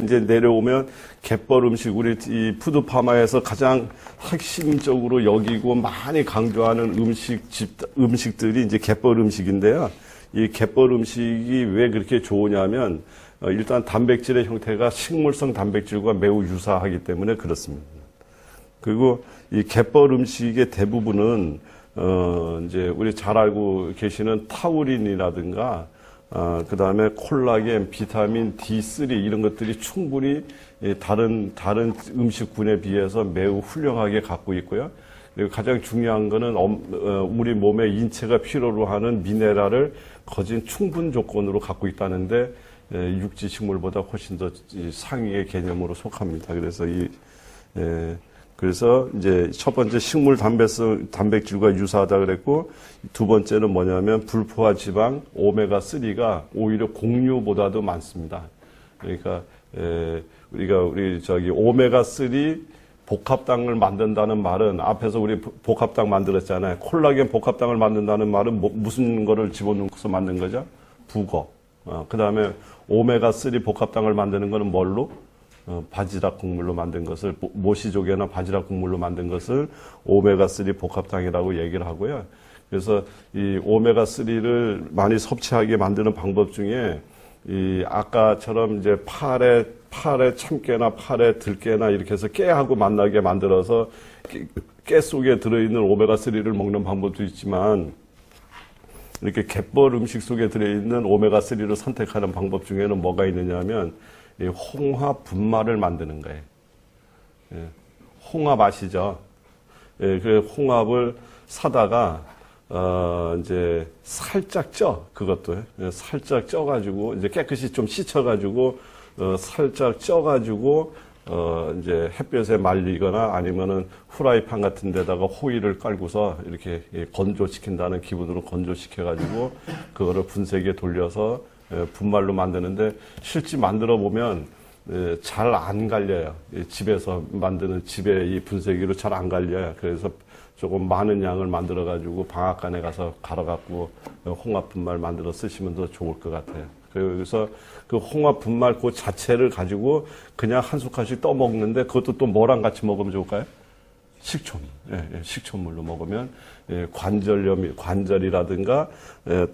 이제 내려오면 갯벌 음식, 우리 이 푸드파마에서 가장 핵심적으로 여기고 많이 강조하는 음식들이 이제 갯벌 음식인데요. 이 갯벌 음식이 왜 그렇게 좋으냐면, 일단 단백질의 형태가 식물성 단백질과 매우 유사하기 때문에 그렇습니다. 그리고 이 갯벌 음식의 대부분은, 이제 우리 잘 알고 계시는 타우린이라든가, 그 다음에 콜라겐, 비타민 D3 이런 것들이 충분히 다른 음식군에 비해서 매우 훌륭하게 갖고 있고요. 그리고 가장 중요한 거는 우리 몸의 인체가 필요로 하는 미네랄을 거진 충분 조건으로 갖고 있다는데 육지 식물보다 훨씬 더 상위의 개념으로 속합니다. 그래서 이제 첫 번째 식물 단백질과 유사하다 그랬고, 두 번째는 뭐냐면 불포화 지방 오메가3가 오히려 공유보다도 많습니다. 그러니까 우리 오메가3 복합당을 만든다는 말은, 앞에서 우리 복합당 만들었잖아요. 콜라겐 복합당을 만든다는 말은 무슨 거를 집어넣어서 만든 거죠? 북어. 그 다음에 오메가3 복합당을 만드는 거는 뭘로? 바지락 국물로 만든 것을, 모시조개나 바지락 국물로 만든 것을 오메가3 복합당이라고 얘기를 하고요. 그래서 이 오메가3를 많이 섭취하게 만드는 방법 중에 이 아까처럼 이제 팔에 참깨나 팔에 들깨나 이렇게 해서 깨하고 만나게 만들어서 깨 속에 들어있는 오메가3를 먹는 방법도 있지만, 이렇게 갯벌 음식 속에 들어있는 오메가3를 선택하는 방법 중에는 뭐가 있느냐면 홍합 분말을 만드는 거예요. 홍합 아시죠? 그 홍합을 사다가 이제 살짝 그것도 살짝 쪄가지고 이제 깨끗이 좀 씻어가지고 살짝 쪄가지고 이제 햇볕에 말리거나 아니면은 후라이팬 같은 데다가 호일을 깔고서 이렇게 건조시킨다는 기분으로 건조시켜가지고 그거를 분쇄기에 돌려서 분말로 만드는데, 실제 만들어 보면 잘 안 갈려요. 집에서 만드는 집에 이 분쇄기로 잘 안 갈려요. 그래서 조금 많은 양을 만들어 가지고 방앗간에 가서 갈아 갖고 홍합 분말 만들어 쓰시면 더 좋을 것 같아요. 그래서 그 홍합 분말 그 자체를 가지고 그냥 한 숟갈씩 떠 먹는데, 그것도 또 뭐랑 같이 먹으면 좋을까요? 식초물. 식초물로 먹으면 관절이라든가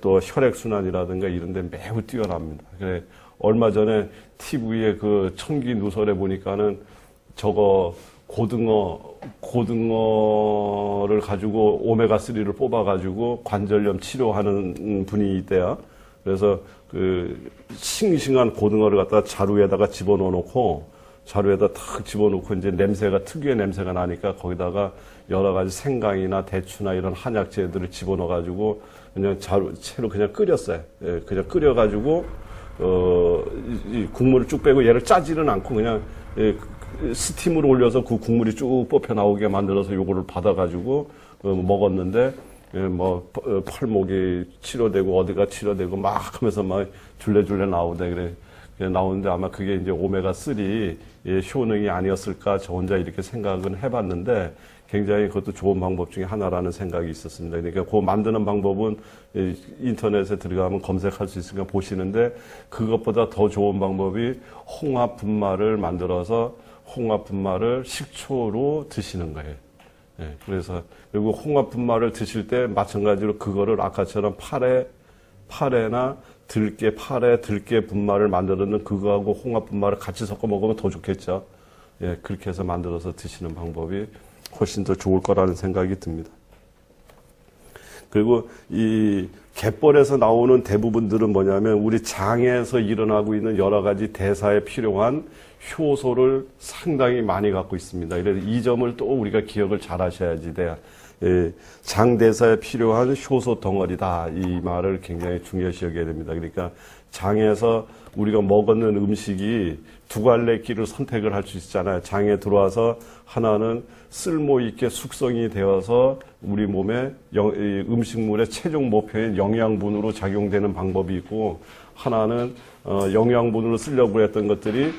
또 혈액순환이라든가 이런 데 매우 뛰어납니다. 그래, 얼마 전에 TV에 그 청기 누설에 보니까는 저거 고등어를 가지고 오메가3를 뽑아가지고 관절염 치료하는 분이 있대요. 그래서 그 싱싱한 고등어를 갖다가 자루에다가 집어넣어놓고, 자루에다 탁 집어넣고 이제 특유의 냄새가 나니까 거기다가 여러 가지 생강이나 대추나 이런 한약재들을 집어넣어가지고 그냥 채로 그냥 끓였어요. 그냥 끓여가지고, 이 국물을 쭉 빼고 얘를 짜지는 않고 그냥 스팀으로 올려서 그 국물이 쭉 뽑혀 나오게 만들어서 요거를 받아가지고 먹었는데, 팔목이 치료되고 어디가 치료되고 막 하면서 막 줄레줄레 나오대. 그래 나오는데 아마 그게 이제 오메가3 효능이 아니었을까 저 혼자 이렇게 생각은 해봤는데, 굉장히 그것도 좋은 방법 중에 하나라는 생각이 있었습니다. 그러니까 그 만드는 방법은 인터넷에 들어가면 검색할 수 있으니까 보시는데, 그것보다 더 좋은 방법이 홍합 분말을 만들어서 홍합 분말을 식초로 드시는 거예요. 그래서 그리고 홍합 분말을 드실 때 마찬가지로 그거를 아까처럼 팔에나 팔에 들깨 분말을 만들어는 그거하고 홍합 분말을 같이 섞어 먹으면 더 좋겠죠. 그렇게 해서 만들어서 드시는 방법이 훨씬 더 좋을 거라는 생각이 듭니다. 그리고 이 갯벌에서 나오는 대부분들은 뭐냐면 우리 장에서 일어나고 있는 여러 가지 대사에 필요한 효소를 상당히 많이 갖고 있습니다. 그래서 이 점을 또 우리가 기억을 잘 하셔야지 돼요. 장대사에 필요한 효소 덩어리다. 이 말을 굉장히 중요시 여겨야 됩니다. 그러니까 장에서 우리가 먹는 음식이 두 갈래 길을 선택을 할 수 있잖아요. 장에 들어와서 하나는 쓸모 있게 숙성이 되어서 우리 몸에 음식물의 최종 목표인 영양분으로 작용되는 방법이 있고, 하나는 영양분으로 쓰려고 했던 것들이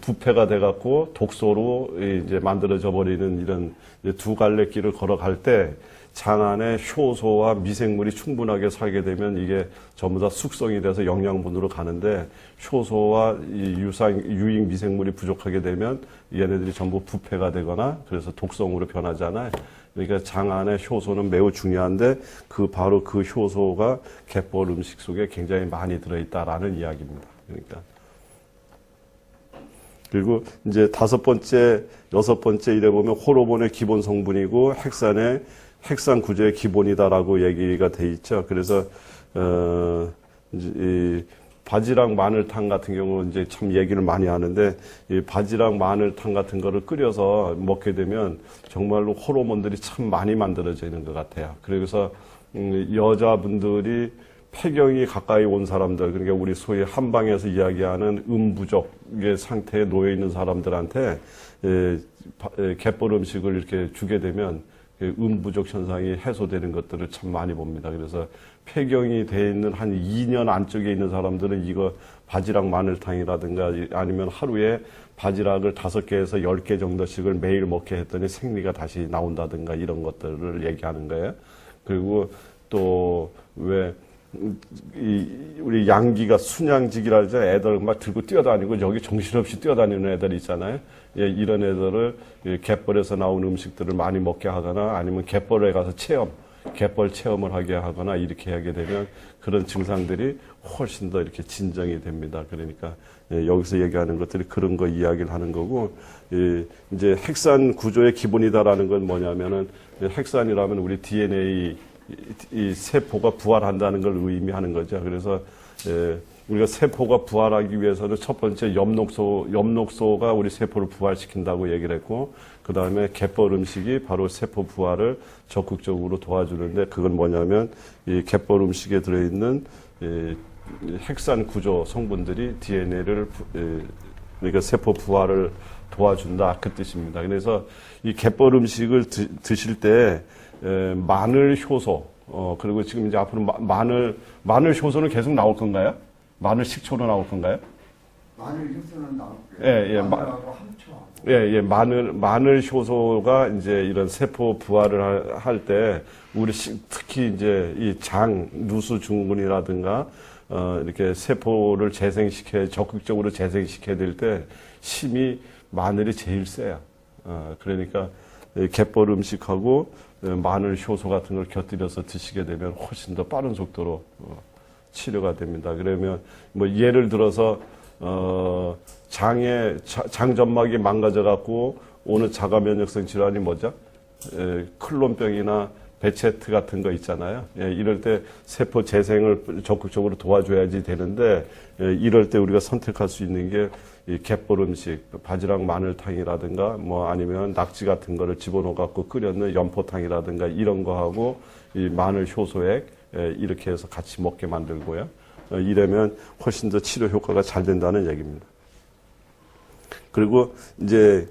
부패가 돼갖고 독소로 이제 만들어져 버리는 이런 두 갈래 길을 걸어갈 때, 장 안에 효소와 미생물이 충분하게 살게 되면 이게 전부 다 숙성이 돼서 영양분으로 가는데 효소와 이 유익 미생물이 부족하게 되면 얘네들이 전부 부패가 되거나 그래서 독성으로 변하잖아요. 그러니까 장 안에 효소는 매우 중요한데 바로 그 효소가 갯벌 음식 속에 굉장히 많이 들어있다라는 이야기입니다. 그러니까. 그리고 이제 여섯 번째 이래 보면 호르몬의 기본 성분이고 핵산 구조의 기본이다라고 얘기가 돼 있죠. 그래서 이제 이 바지락 마늘탕 같은 경우 이제 참 얘기를 많이 하는데 이 바지락 마늘탕 같은 거를 끓여서 먹게 되면 정말로 호르몬들이 참 많이 만들어지는 것 같아요. 그래서 여자분들이 폐경이 가까이 온 사람들, 그러니까 우리 소위 한방에서 이야기하는 부족의 상태에 놓여 있는 사람들한테 갯벌 음식을 이렇게 주게 되면 부족 현상이 해소되는 것들을 참 많이 봅니다. 그래서 폐경이 돼 있는 한 2년 안쪽에 있는 사람들은 이거 바지락 마늘탕이라든가 아니면 하루에 바지락을 5개에서 10개 정도씩을 매일 먹게 했더니 생리가 다시 나온다든가 이런 것들을 얘기하는 거예요. 그리고 또 우리 양기가 순양직이라 하죠. 애들 막 들고 뛰어다니고 여기 정신없이 뛰어다니는 애들 있잖아요. 예, 이런 애들을 갯벌에서 나온 음식들을 많이 먹게 하거나 아니면 갯벌에 가서 갯벌 체험을 하게 하거나 이렇게 하게 되면 그런 증상들이 훨씬 더 이렇게 진정이 됩니다. 그러니까 여기서 얘기하는 것들이 그런 거 이야기를 하는 거고, 이제 핵산 구조의 기본이다라는 건 뭐냐면은 핵산이라면 우리 DNA 이 세포가 부활한다는 걸 의미하는 거죠. 그래서 우리가 세포가 부활하기 위해서는 첫 번째 엽록소가 우리 세포를 부활시킨다고 얘기를 했고, 그 다음에 갯벌 음식이 바로 세포 부활을 적극적으로 도와주는데, 그건 뭐냐면 이 갯벌 음식에 들어있는 핵산 구조 성분들이 DNA를 그러니까 세포 부활을 도와준다, 그 뜻입니다. 그래서 이 갯벌 음식을 드실 때 마늘 효소, 그리고 지금 이제 앞으로 마늘 효소는 계속 나올 건가요? 마늘 식초로 나올 건가요? 마늘 효소는 나올 거예요. 예, 예, 마늘하고 함초하고. 예, 마늘 효소가 이제 이런 세포 부활을 할 때, 특히 이제 이 누수 증후군이라든가, 이렇게 세포를 적극적으로 재생시켜야 될 때, 힘이 마늘이 제일 세요. 그러니까, 갯벌 음식하고 마늘 효소 같은 걸 곁들여서 드시게 되면 훨씬 더 빠른 속도로 치료가 됩니다. 그러면 뭐 예를 들어서 장점막이 망가져 갖고 오는 자가 면역성 질환이 뭐죠? 클론병이나 베체트 같은 거 있잖아요. 이럴 때 세포 재생을 적극적으로 도와줘야지 되는데, 이럴 때 우리가 선택할 수 있는 게 이 갯벌 음식, 바지락 마늘탕이라든가 뭐 아니면 낙지 같은 거를 집어넣어 갖고 끓였는 연포탕이라든가 이런 거하고 이 마늘 효소액 이렇게 해서 같이 먹게 만들고요. 이러면 훨씬 더 치료 효과가 잘 된다는 얘기입니다. 그리고 이제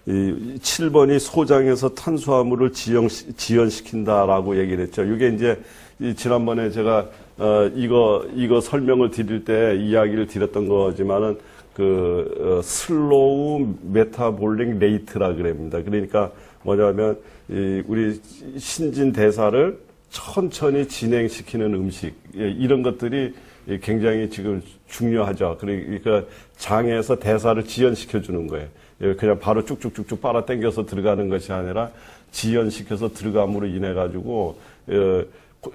이 7번이 소장에서 탄수화물을 지연시킨다라고 얘기를 했죠. 이게 이제 지난번에 제가 이거 설명을 드릴 때 이야기를 드렸던 거지만은 슬로우 메타볼릭 레이트라 그럽니다. 그러니까 뭐냐면 우리 신진 대사를 천천히 진행시키는 음식, 이런 것들이 굉장히 지금 중요하죠. 그러니까 장에서 대사를 지연시켜 주는 거예요. 그냥 바로 쭉쭉쭉쭉 빨아 당겨서 들어가는 것이 아니라 지연시켜서 들어감으로 인해 가지고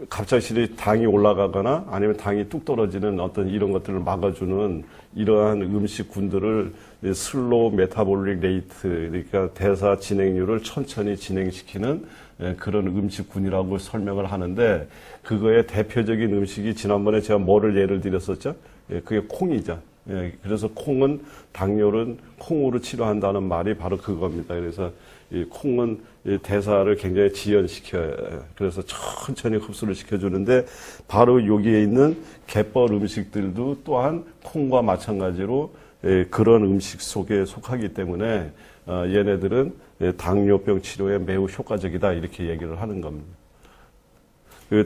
갑작스레 당이 올라가거나 아니면 당이 뚝 떨어지는 어떤 이런 것들을 막아주는 이러한 음식군들을 슬로우 메타볼릭 레이트, 그러니까 대사 진행률을 천천히 진행시키는 그런 음식군이라고 설명을 하는데, 그거의 대표적인 음식이 지난번에 제가 뭐를 예를 들었었죠? 그게 콩이죠. 그래서 콩은 당뇨는 콩으로 치료한다는 말이 바로 그겁니다. 그래서 이 콩은 대사를 굉장히 지연시켜요. 그래서 천천히 흡수를 시켜주는데, 바로 여기에 있는 갯벌 음식들도 또한 콩과 마찬가지로 그런 음식 속에 속하기 때문에 얘네들은 당뇨병 치료에 매우 효과적이다, 이렇게 얘기를 하는 겁니다.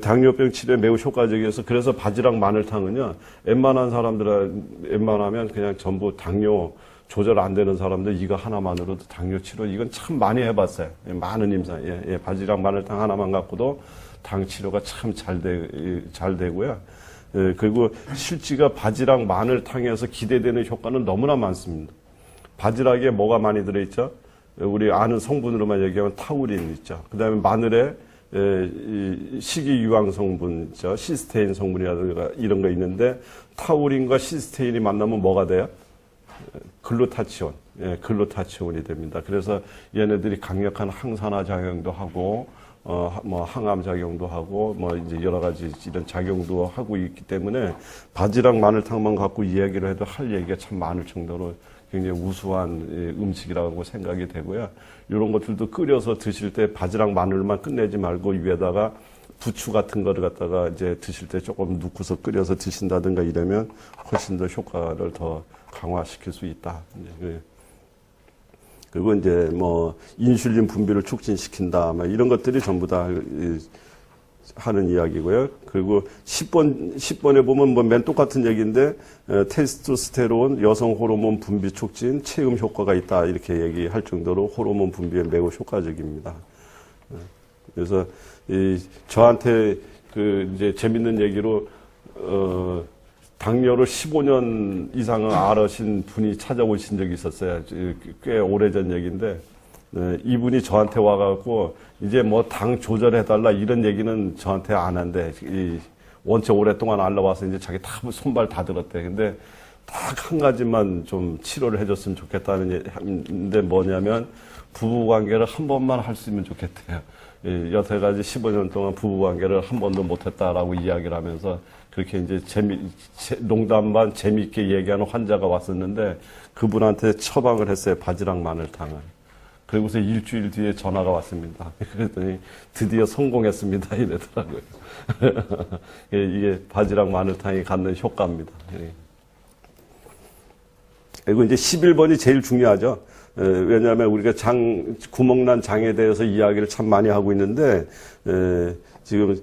당뇨병 치료에 매우 효과적이어서, 그래서 바지락 마늘탕은요, 웬만하면 그냥 전부 당뇨 조절 안 되는 사람들 이거 하나만으로도 당뇨 치료 이건 참 많이 해봤어요. 많은 임상, 바지락 마늘탕 하나만 갖고도 당 치료가 참 잘 되고요. 그리고 실제가 바지락 마늘탕에서 기대되는 효과는 너무나 많습니다. 바지락에 뭐가 많이 들어있죠? 우리 아는 성분으로만 얘기하면 타우린 있죠. 그 다음에 마늘에 식이유황 성분 있죠. 시스테인 성분이라든가 이런 거 있는데 타우린과 시스테인이 만나면 뭐가 돼요? 글루타치온, 글루타치온이 됩니다. 그래서 얘네들이 강력한 항산화 작용도 하고, 뭐 항암 작용도 하고, 뭐 이제 여러 가지 이런 작용도 하고 있기 때문에 바지락 마늘탕만 갖고 이야기를 해도 할 얘기가 참 많을 정도로 굉장히 우수한 음식이라고 생각이 되고요. 이런 것들도 끓여서 드실 때 바지락 마늘만 끝내지 말고 위에다가 부추 같은 거를 갖다가 이제 드실 때 조금 넣고서 끓여서 드신다든가 이러면 훨씬 더 효과를 더 강화시킬 수 있다. 그리고 이제 뭐 인슐린 분비를 촉진시킨다. 뭐 이런 것들이 전부 다 하는 이야기고요. 그리고 10번에 보면 뭐 맨 똑같은 얘기인데 테스토스테론 여성 호르몬 분비 촉진 체험 효과가 있다. 이렇게 얘기할 정도로 호르몬 분비에 매우 효과적입니다. 그래서 저한테 이제 재밌는 얘기로 당뇨를 15년 이상은 앓으신 분이 찾아오신 적이 있었어요. 꽤 오래전 얘기인데 이분이 저한테 와갖고 이제 뭐 당 조절해달라 이런 얘기는 저한테 안 한대. 원체 오랫동안 알아와서 이제 자기 다 손발 다 들었대. 근데 딱 한 가지만 좀 치료를 해줬으면 좋겠다는 얘기인데 뭐냐면 부부관계를 한 번만 할 수 있으면 좋겠대요. 여태까지 15년 동안 부부관계를 한 번도 못했다라고 이야기를 하면서 그렇게 이제 농담 반 재미있게 얘기하는 환자가 왔었는데 그분한테 처방을 했어요. 바지락 마늘탕을. 그리고서 일주일 뒤에 전화가 왔습니다. 그랬더니 드디어 성공했습니다. 이러더라고요. 이게 바지락 마늘탕이 갖는 효과입니다. 그리고 이제 11번이 제일 중요하죠. 왜냐하면 우리가 구멍난 장에 대해서 이야기를 참 많이 하고 있는데, 지금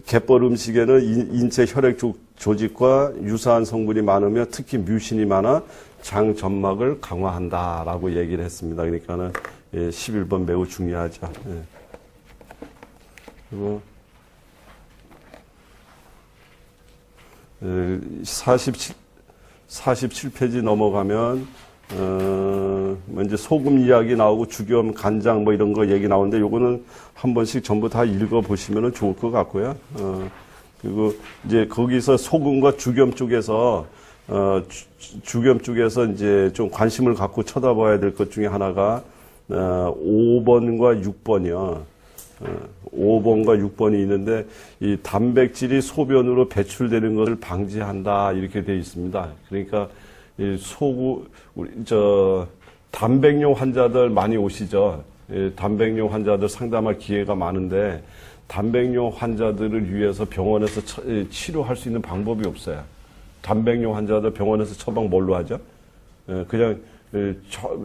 갯벌 음식에는 인체 혈액 조직과 유사한 성분이 많으며 특히 뮤신이 많아 장 점막을 강화한다라고 얘기를 했습니다. 그러니까는 11번 매우 중요하죠. 그리고 47페이지 넘어가면 뭐 이제 소금 이야기 나오고 죽염, 간장 뭐 이런 거 얘기 나오는데 요거는 한 번씩 전부 다 읽어 보시면은 좋을 것 같고요. 그리고 이제 거기서 소금과 죽염 쪽에서 죽염 쪽에서 이제 좀 관심을 갖고 쳐다봐야 될 것 중에 하나가 5번과 6번이요. 5번과 6번이 있는데 이 단백질이 소변으로 배출되는 것을 방지한다 이렇게 되어 있습니다. 그러니까 이 단백뇨 환자들 많이 오시죠. 단백뇨 환자들 상담할 기회가 많은데 단백뇨 환자들을 위해서 병원에서 치료할 수 있는 방법이 없어요. 단백뇨 환자들 병원에서 처방 뭘로 하죠? 그냥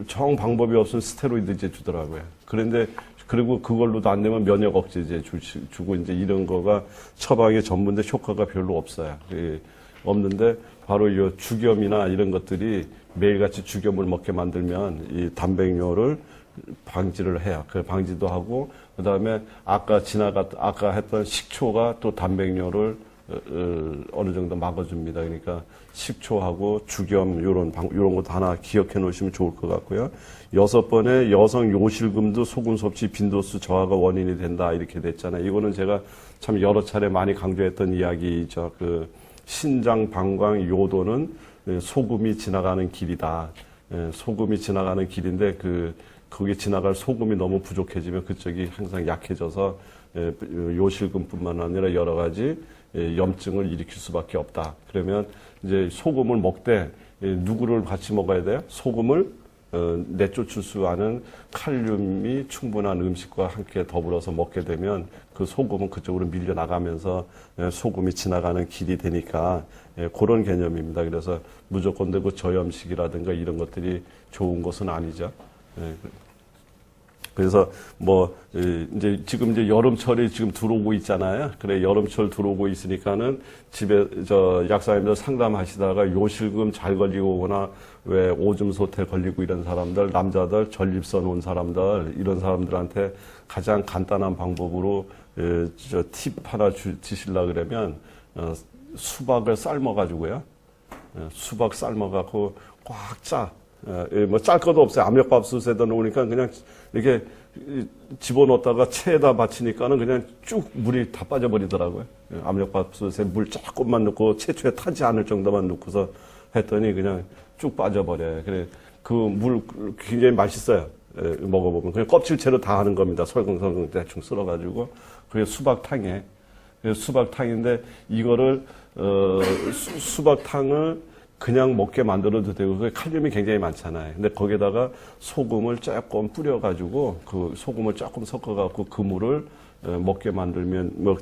정 방법이 없으면 스테로이드 이제 주더라고요. 그런데 그리고 그걸로도 안 되면 면역 억제제 주고 이제 이런 거가 처방에 전문데 효과가 별로 없어요. 없는데 바로 이 죽염이나 이런 것들이 매일같이 죽염을 먹게 만들면 이 단백뇨를 방지를 해요. 그 방지도 하고 그다음에 아까 했던 식초가 또 단백뇨를 어느 정도 막아줍니다. 그러니까 식초하고 죽염 요런 것도 하나 기억해 놓으시면 좋을 것 같고요. 6번에 여성 요실금도 소금 섭취 빈도수 저하가 원인이 된다 이렇게 됐잖아요. 이거는 제가 참 여러 차례 많이 강조했던 이야기죠. 그 신장, 방광, 요도는 소금이 지나가는 길이다. 소금이 지나가는 길인데 거기 지나갈 소금이 너무 부족해지면 그쪽이 항상 약해져서 요실금뿐만 아니라 여러 가지 염증을 일으킬 수밖에 없다. 그러면 이제 소금을 먹되 누구를 같이 먹어야 돼요? 소금을 내쫓을 수 있는 칼륨이 충분한 음식과 함께 더불어서 먹게 되면 그 소금은 그쪽으로 밀려 나가면서 소금이 지나가는 길이 되니까 그런 개념입니다. 그래서 무조건 되고 저염식이라든가 이런 것들이 좋은 것은 아니죠. 그래서 뭐 이제 지금 이제 여름철이 지금 들어오고 있잖아요. 그래 여름철 들어오고 있으니까는 집에 저 약사님들 상담하시다가 요실금 잘 걸리고 오거나 왜 오줌 소태 걸리고 이런 사람들, 남자들 전립선 온 사람들 이런 사람들한테 가장 간단한 방법으로 저 팁 하나 주시려 그러면 수박을 삶아 가지고요. 수박 삶아 갖고 꽉 짜. 뭐 짤 것도 없어요. 압력밥솥에다 놓으니까 그냥 이렇게 집어넣었다가 체에다 받치니까는 그냥 쭉 물이 다 빠져버리더라고요. 압력밥솥에 물 조금만 넣고 채초에 타지 않을 정도만 넣고서 했더니 그냥 쭉 빠져버려요. 그래 그 물 굉장히 맛있어요. 먹어보면 그냥 껍질채로 다 하는 겁니다. 설렁설렁 대충 썰어가지고 그게 수박탕이에요. 수박탕인데 이거를 수박탕을 그냥 먹게 만들어도 되고, 그 칼륨이 굉장히 많잖아요. 근데 거기다가 소금을 조금 뿌려가지고, 그 소금을 조금 섞어갖고 그 물을 먹게 만들면,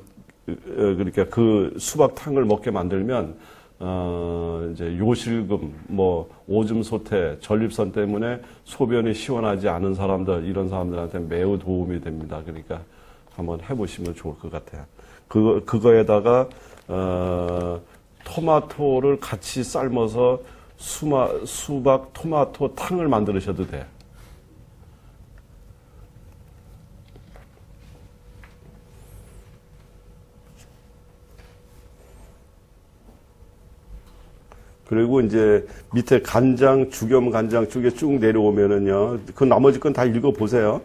그러니까 그 수박탕을 먹게 만들면, 이제 요실금, 뭐, 오줌 소태, 전립선 때문에 소변이 시원하지 않은 사람들, 이런 사람들한테 매우 도움이 됩니다. 그러니까 한번 해보시면 좋을 것 같아요. 그거에다가, 토마토를 같이 삶아서 수박 토마토 탕을 만드셔도 돼요. 그리고 이제 밑에 간장, 죽염 간장 쪽에 쭉 내려오면은요, 그 나머지 건 다 읽어보세요.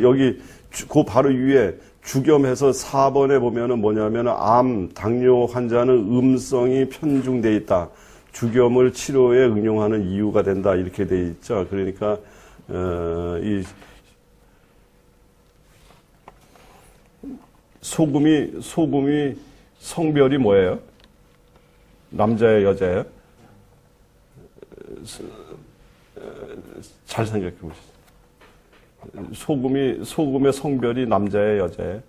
여기 그 바로 위에 주겸해서 4번에 보면은 뭐냐면 암, 당뇨 환자는 음성이 편중돼 있다. 주겸을 치료에 응용하는 이유가 된다. 이렇게 돼 있죠. 그러니까 이 소금이 성별이 뭐예요? 남자예요, 여자예요? 잘 생각해 보시죠. 소금의 성별이 남자예요, 여자예요?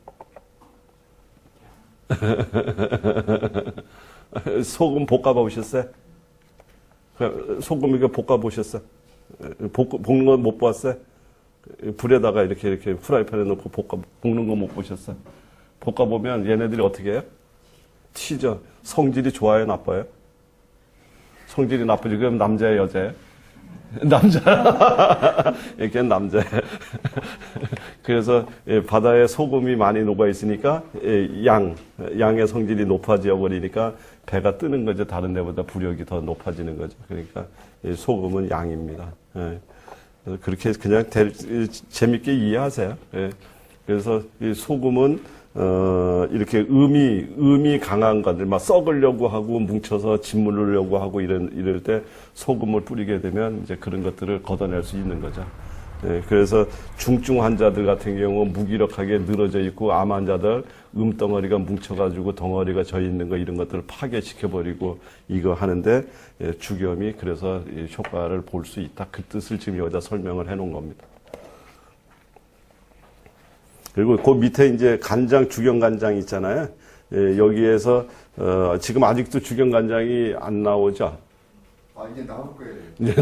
소금 볶아보셨어요? 소금 이거 볶아보셨어요? 볶는 건 못 봤어요? 불에다가 이렇게 프라이팬에 넣고 볶는 거 못 보셨어요? 볶아보면 얘네들이 어떻게 해요? 튀죠. 성질이 좋아요, 나빠요? 성질이 나쁘지. 그럼 남자예요, 여자예요? 남자. 이렇게 남자. 그래서 바다에 소금이 많이 녹아 있으니까 양의 성질이 높아져 버리니까 배가 뜨는 거죠. 다른 데보다 부력이 더 높아지는 거죠. 그러니까 소금은 양입니다. 그렇게 그냥 재밌게 이해하세요. 그래서 이 소금은 이렇게 음이 강한 것들, 막 썩으려고 하고 뭉쳐서 짓무르려고 하고 이럴 때 소금을 뿌리게 되면 이제 그런 것들을 걷어낼 수 있는 거죠. 그래서 중증 환자들 같은 경우 무기력하게 늘어져 있고 암 환자들 음덩어리가 뭉쳐가지고 덩어리가 져 있는 거 이런 것들을 파괴시켜버리고 이거 하는데 주겸이 그래서 효과를 볼 수 있다. 그 뜻을 지금 여기다 설명을 해 놓은 겁니다. 그리고 그 밑에 이제 간장, 주겸간장 있잖아요. 여기에서, 지금 아직도 주겸간장이 안 나오죠? 이제 나올 거예요. 이제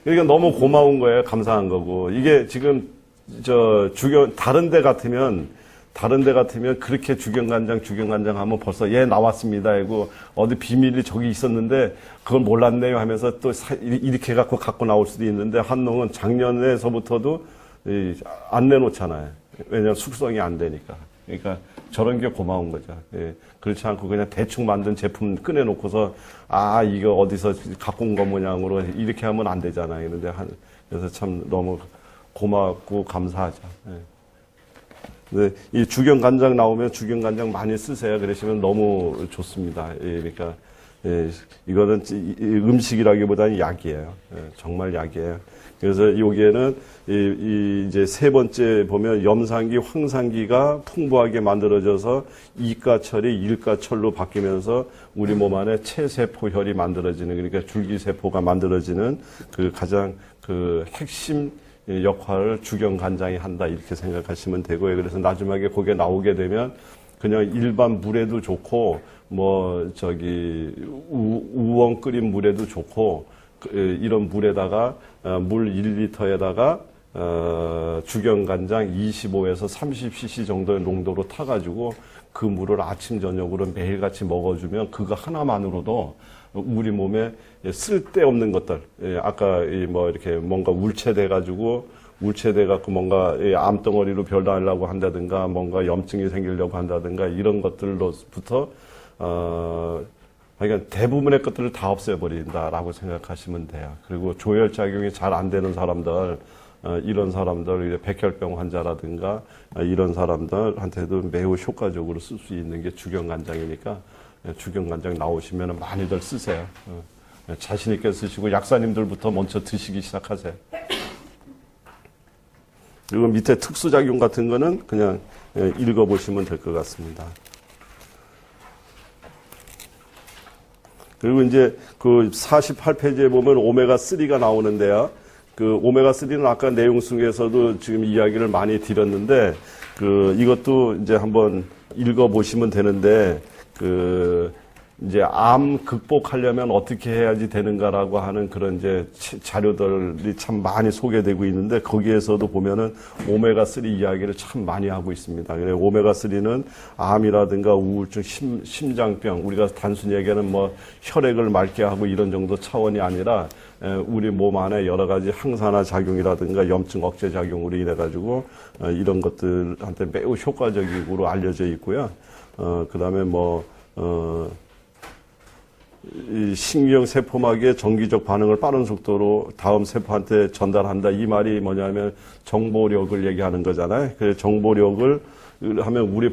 그러니까 너무 고마운 거예요. 감사한 거고. 이게 지금, 다른 데 같으면 그렇게 주겸간장 하면 벌써 나왔습니다. 하고 어디 비밀이 저기 있었는데 그걸 몰랐네요 하면서 또 이렇게 갖고 나올 수도 있는데 한농은 작년에서부터도 안 내놓잖아요. 왜냐하면 숙성이 안 되니까. 그러니까 저런 게 고마운 거죠. 그렇지 않고 그냥 대충 만든 제품 꺼내놓고서 이거 어디서 갖고 온 거 모양으로 이렇게 하면 안 되잖아요. 그래서 참 너무 고맙고 감사하죠. 근데 이 주겸간장 나오면 주겸간장 많이 쓰세요. 그러시면 너무 좋습니다. 그러니까 이거는 음식이라기보다는 약이에요. 정말 약이에요. 그래서 여기에는 이제 세 번째 보면 염산기, 황산기가 풍부하게 만들어져서 이가철이 일가철로 바뀌면서 우리 몸 안에 체세포혈이 만들어지는, 그러니까 줄기세포가 만들어지는 그 가장 그 핵심 역할을 주겸간장이 한다 이렇게 생각하시면 되고요. 그래서 나중에 거기에 나오게 되면 그냥 일반 물에도 좋고 우엉 끓인 물에도 좋고 이런 물에다가 물 1리터에다가 죽연간장 25에서 30cc 정도의 농도로 타가지고 그 물을 아침 저녁으로 매일같이 먹어주면 그거 하나만으로도 우리 몸에 쓸데없는 것들, 아까 뭐 이렇게 뭔가 울체돼가지고 뭔가 암덩어리로 변하려고 한다든가 뭔가 염증이 생기려고 한다든가 이런 것들로부터 그러니까 대부분의 것들을 다 없애버린다라고 생각하시면 돼요. 그리고 조혈작용이 잘 안 되는 사람들, 이런 사람들, 백혈병 환자라든가 이런 사람들한테도 매우 효과적으로 쓸 수 있는 게 죽연간장이니까 죽연간장 나오시면 많이들 쓰세요. 자신 있게 쓰시고 약사님들부터 먼저 드시기 시작하세요. 그리고 밑에 특수작용 같은 거는 그냥 읽어보시면 될 것 같습니다. 그리고 이제 그 48페이지에 보면 오메가3가 나오는데요. 그 오메가3는 아까 내용 속에서도 지금 이야기를 많이 드렸는데, 이것도 이제 한번 읽어보시면 되는데, 이제 암 극복하려면 어떻게 해야지 되는가라고 하는 그런 이제 자료들이 참 많이 소개되고 있는데 거기에서도 보면은 오메가3 이야기를 참 많이 하고 있습니다. 오메가3는 암이라든가 우울증, 심장병, 우리가 단순히 얘기하는 뭐 혈액을 맑게 하고 이런 정도 차원이 아니라 우리 몸 안에 여러 가지 항산화 작용이라든가 염증 억제 작용으로 인해 가지고 이런 것들한테 매우 효과적으로 알려져 있고요. 그다음에 이 신경 세포막의 정기적 반응을 빠른 속도로 다음 세포한테 전달한다. 이 말이 뭐냐면 정보력을 얘기하는 거잖아요. 그 정보력을 하면 우리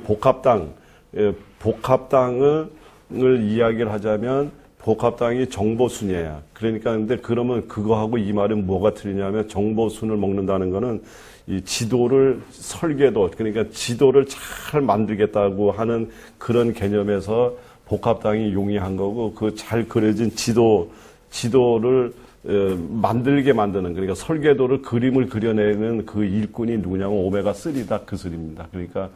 복합당을 이야기를 하자면 복합당이 정보순이에요. 그러니까 근데 그러면 그거하고 이 말은 뭐가 틀리냐면 정보순을 먹는다는 거는 이 지도를 설계도, 그러니까 지도를 잘 만들겠다고 하는 그런 개념에서 복합당이 용이한 거고, 그 잘 그려진 지도를 만들게 만드는, 그러니까 설계도를 그림을 그려내는 그 일꾼이 누구냐면 오메가3다 그 소리입니다. 그러니까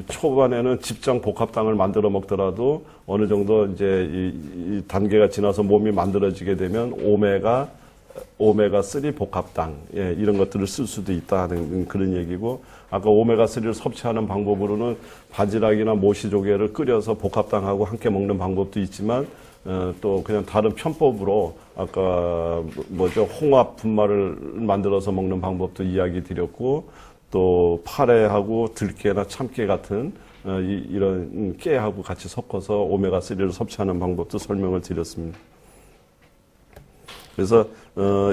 초반에는 집장 복합당을 만들어 먹더라도 어느 정도 이제 이 단계가 지나서 몸이 만들어지게 되면 오메가3 복합당, 이런 것들을 쓸 수도 있다는 그런 얘기고, 아까 오메가3를 섭취하는 방법으로는 바지락이나 모시조개를 끓여서 복합당하고 함께 먹는 방법도 있지만, 또 그냥 다른 편법으로 아까 홍합 분말을 만들어서 먹는 방법도 이야기 드렸고, 또 파래하고 들깨나 참깨 같은 이런 깨하고 같이 섞어서 오메가3를 섭취하는 방법도 설명을 드렸습니다. 그래서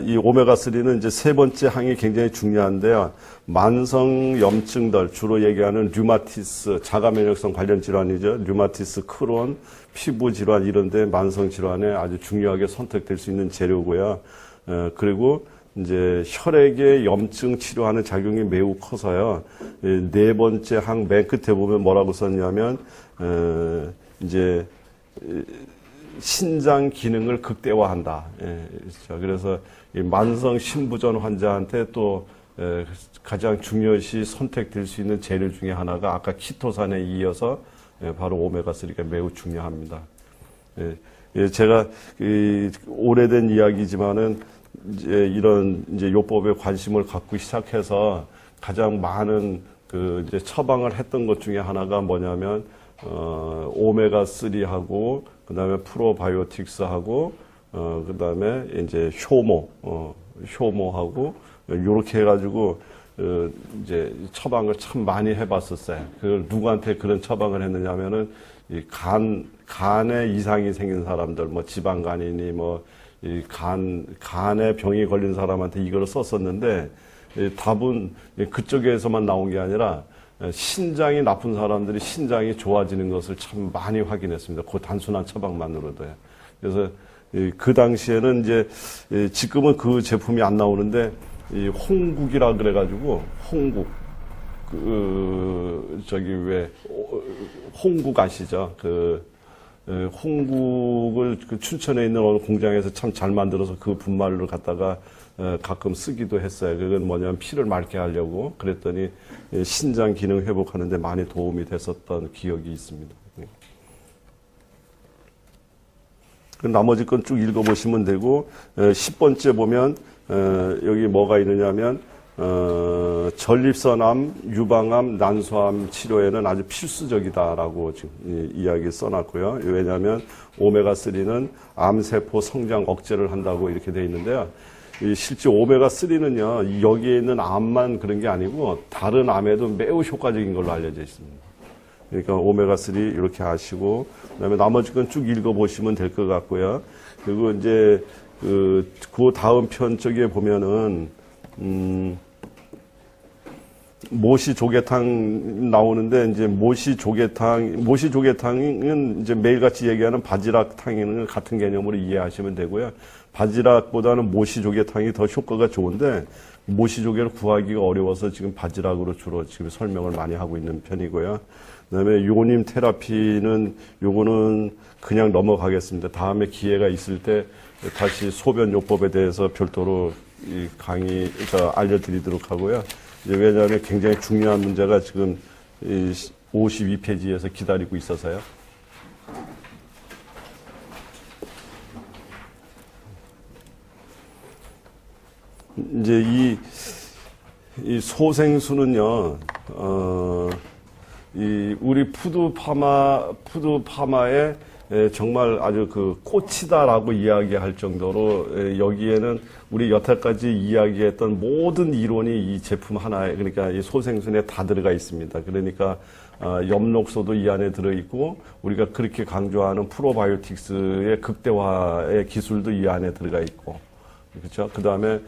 이 오메가3는 이제 세 번째 항이 굉장히 중요한데요. 만성 염증들, 주로 얘기하는 류마티스, 자가면역성 관련 질환이죠. 류마티스, 크론, 피부 질환 이런 데 만성 질환에 아주 중요하게 선택될 수 있는 재료고요. 그리고 이제 혈액의 염증 치료하는 작용이 매우 커서요. 네 번째 항 맨 끝에 보면 뭐라고 썼냐면 이제 신장 기능을 극대화한다. 그래서 이 만성 심부전 환자한테 또 가장 중요시 선택될 수 있는 재료 중에 하나가 아까 키토산에 이어서 바로 오메가3가 매우 중요합니다. 제가 오래된 이야기지만은 이제 이런 이제 요법에 관심을 갖고 시작해서 가장 많은 이제 처방을 했던 것 중에 하나가 뭐냐면 오메가3하고 그다음에 프로바이오틱스하고 그다음에 이제 효모하고 요렇게 해가지고 이제 처방을 참 많이 해봤었어요. 그걸 누구한테 그런 처방을 했느냐면은 이 간에 이상이 생긴 사람들, 뭐 지방간이니 이 간에 병이 걸린 사람한테 이걸 썼었는데 답은 그쪽에서만 나온 게 아니라 신장이 나쁜 사람들이 신장이 좋아지는 것을 참 많이 확인했습니다. 그 단순한 처방만으로도요. 그래서 그 당시에는 이제 지금은 그 제품이 안 나오는데 이 홍국이라 그래가지고 홍국 홍국 아시죠? 홍국을 춘천에 있는 어느 공장에서 참 잘 만들어서 그 분말을 갖다가 가끔 쓰기도 했어요. 그건 뭐냐면 피를 맑게 하려고 그랬더니 신장 기능 회복하는 데 많이 도움이 됐었던 기억이 있습니다. 그 나머지 건 쭉 읽어보시면 되고 10번째 보면 여기 뭐가 있느냐면 전립선암, 유방암, 난소암 치료에는 아주 필수적이다라고 지금 이야기 써놨고요. 왜냐하면 오메가3는 암세포 성장 억제를 한다고 이렇게 돼 있는데요. 실제 오메가3는요, 여기에 있는 암만 그런 게 아니고 다른 암에도 매우 효과적인 걸로 알려져 있습니다. 그러니까 오메가3 이렇게 아시고, 그 다음에 나머지 건 쭉 읽어보시면 될 것 같고요. 그리고 이제 그 다음 편 쪽에 보면은, 모시 조개탕 나오는데, 이제 모시 조개탕은 이제 매일같이 얘기하는 바지락탕이는 같은 개념으로 이해하시면 되고요. 바지락보다는 모시 조개탕이 더 효과가 좋은데, 모시 조개를 구하기가 어려워서 지금 바지락으로 주로 지금 설명을 많이 하고 있는 편이고요. 그다음에 요님 테라피는 요거는 그냥 넘어가겠습니다. 다음에 기회가 있을 때 다시 소변요법에 대해서 별도로 이 강의 알려드리도록 하고요. 왜냐하면 굉장히 중요한 문제가 지금 52페이지에서 기다리고 있어서요. 이제 이 소생수는요, 우리 푸드파마의 정말 아주 그 꽃이다라고 이야기할 정도로 여기에는 우리 여태까지 이야기했던 모든 이론이 이 제품 하나에, 그러니까 이 소생순에 다 들어가 있습니다. 그러니까 엽록소도 이 안에 들어있고, 우리가 그렇게 강조하는 프로바이오틱스의 극대화의 기술도 이 안에 들어가 있고, 그렇죠? 그 다음에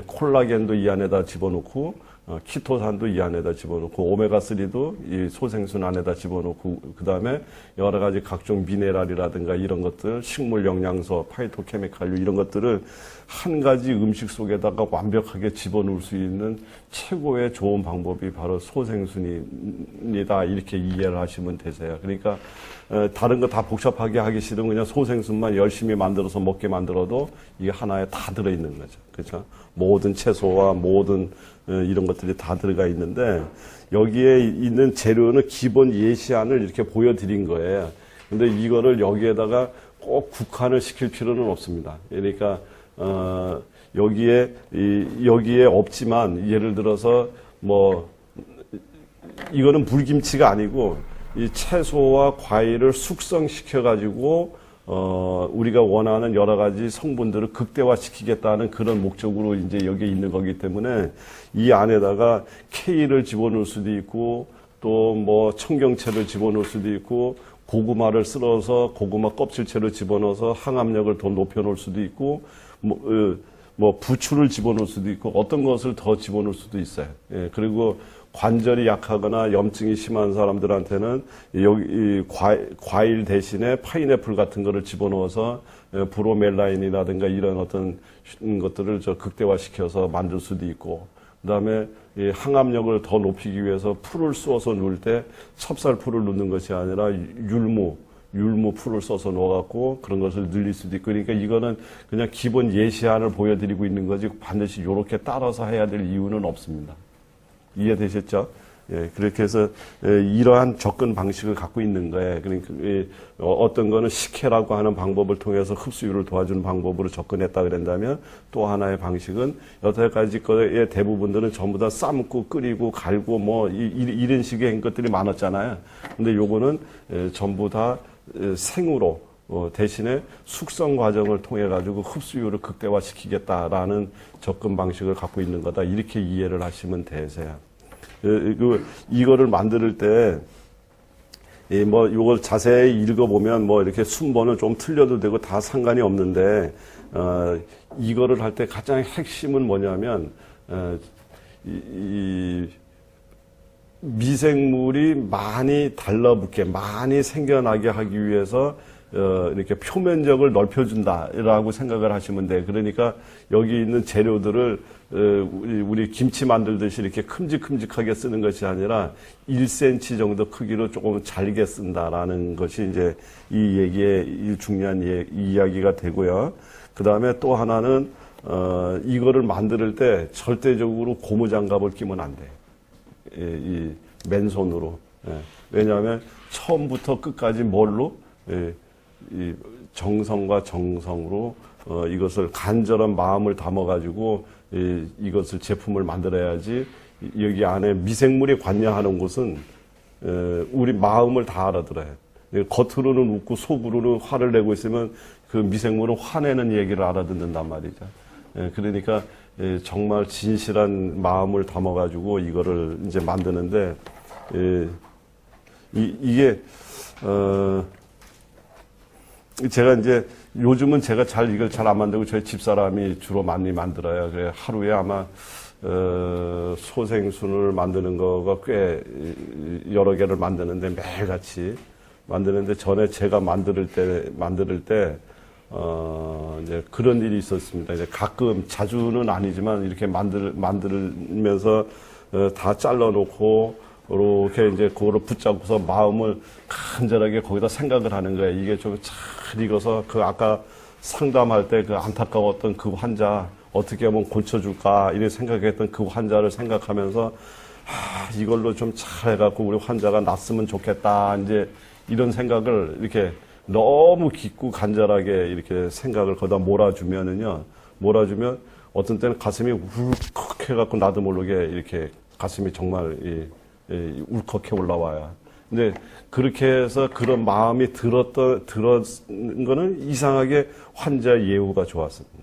콜라겐도 이 안에다 집어넣고, 키토산도 이 안에다 집어넣고, 오메가3도 이 소생순 안에다 집어넣고, 그 다음에 여러 가지 각종 미네랄이라든가 이런 것들, 식물 영양소, 파이토케미칼류 이런 것들을 한 가지 음식 속에다가 완벽하게 집어넣을 수 있는 최고의 좋은 방법이 바로 소생순이다. 이렇게 이해를 하시면 되세요. 그러니까 다른 거 다 복잡하게 하기 싫으면 그냥 소생순만 열심히 만들어서 먹게 만들어도 이게 하나에 다 들어있는 거죠. 그렇죠? 모든 채소와 모든 이런 것들이 다 들어가 있는데, 여기에 있는 재료는 기본 예시안을 이렇게 보여드린 거예요. 근데 이거를 여기에다가 꼭 국한을 시킬 필요는 없습니다. 그러니까 여기에 없지만, 예를 들어서 이거는 물김치가 아니고 이 채소와 과일을 숙성시켜 가지고 우리가 원하는 여러 가지 성분들을 극대화시키겠다는 그런 목적으로 이제 여기에 있는 거기 때문에 이 안에다가 케일을 집어넣을 수도 있고, 또 청경채를 집어넣을 수도 있고, 고구마를 썰어서 고구마 껍질채를 집어넣어서 항암력을 더 높여놓을 수도 있고, 부추를 집어넣을 수도 있고, 어떤 것을 더 집어넣을 수도 있어요. 예, 그리고 관절이 약하거나 염증이 심한 사람들한테는 여기 과일 대신에 파인애플 같은 거를 집어넣어서 브로멜라인이라든가 이런 어떤 것들을 극대화시켜서 만들 수도 있고, 그다음에 항암력을 더 높이기 위해서 풀을 쏘아서 넣을 때 찹쌀풀을 넣는 것이 아니라 율무 풀을 써서 넣어갖고 그런 것을 늘릴 수도 있고, 그러니까 이거는 그냥 기본 예시안을 보여드리고 있는 거지 반드시 이렇게 따라서 해야 될 이유는 없습니다. 이해되셨죠? 예, 그렇게 해서 이러한 접근 방식을 갖고 있는 거예요. 그러니까 어떤 거는 식혜라고 하는 방법을 통해서 흡수율을 도와주는 방법으로 접근했다 그런다면, 또 하나의 방식은 여태까지 거의 대부분들은 전부 다 삶고 끓이고 갈고 이런 식의 것들이 많았잖아요. 근데 요거는 전부 다 생으로 대신에 숙성 과정을 통해 가지고 흡수율을 극대화시키겠다라는 접근 방식을 갖고 있는 거다. 이렇게 이해를 하시면 되세요. 이거를 만들 때 이걸 자세히 읽어보면 이렇게 순번은 좀 틀려도 되고 다 상관이 없는데, 이거를 할 때 가장 핵심은 뭐냐면 이 미생물이 많이 달라붙게, 많이 생겨나게 하기 위해서 이렇게 표면적을 넓혀준다라고 생각을 하시면 돼요. 그러니까 여기 있는 재료들을 우리 김치 만들듯이 이렇게 큼직큼직하게 쓰는 것이 아니라 1cm 정도 크기로 조금 잘게 쓴다라는 것이 이제 이 얘기의 중요한 이야기가 되고요. 그 다음에 또 하나는 이거를 만들 때 절대적으로 고무장갑을 끼면 안 돼요. 이 맨손으로. 왜냐하면 처음부터 끝까지 뭘로? 이 정성과 정성으로 이것을 간절한 마음을 담아가지고 이것을 제품을 만들어야지. 여기 안에 미생물이 관여하는 곳은 우리 마음을 다 알아들어요. 겉으로는 웃고 속으로는 화를 내고 있으면 그 미생물은 화내는 얘기를 알아듣는단 말이죠. 그러니까 정말 진실한 마음을 담아가지고 이거를 이제 만드는데 이게 제가 이제 요즘은 제가 이걸 잘 안 만들고 저희 집사람이 주로 많이 만들어요. 그래 하루에 아마 소생순을 만드는 거가 꽤 여러 개를 만드는데 매일같이 만드는데 전에 제가 만들 때 이제 그런 일이 있었습니다. 이제 가끔 자주는 아니지만 이렇게 만들면서 다 잘라놓고 이렇게 이제 그거를 붙잡고서 마음을 간절하게 거기다 생각을 하는 거예요. 이게 좀 잘 익어서 아까 상담할 때 그 안타까웠던 그 환자 어떻게 하면 고쳐줄까 이런 생각했던 그 환자를 생각하면서 이걸로 좀 잘해갖고 우리 환자가 낫으면 좋겠다 이제 이런 생각을 이렇게 너무 깊고 간절하게 이렇게 생각을 거기다 몰아주면 어떤 때는 가슴이 울컥해갖고 나도 모르게 이렇게 가슴이 정말 울컥해 올라와요. 근데 그렇게 해서 그런 마음이 들었는 거는 이상하게 환자 예후가 좋았습니다.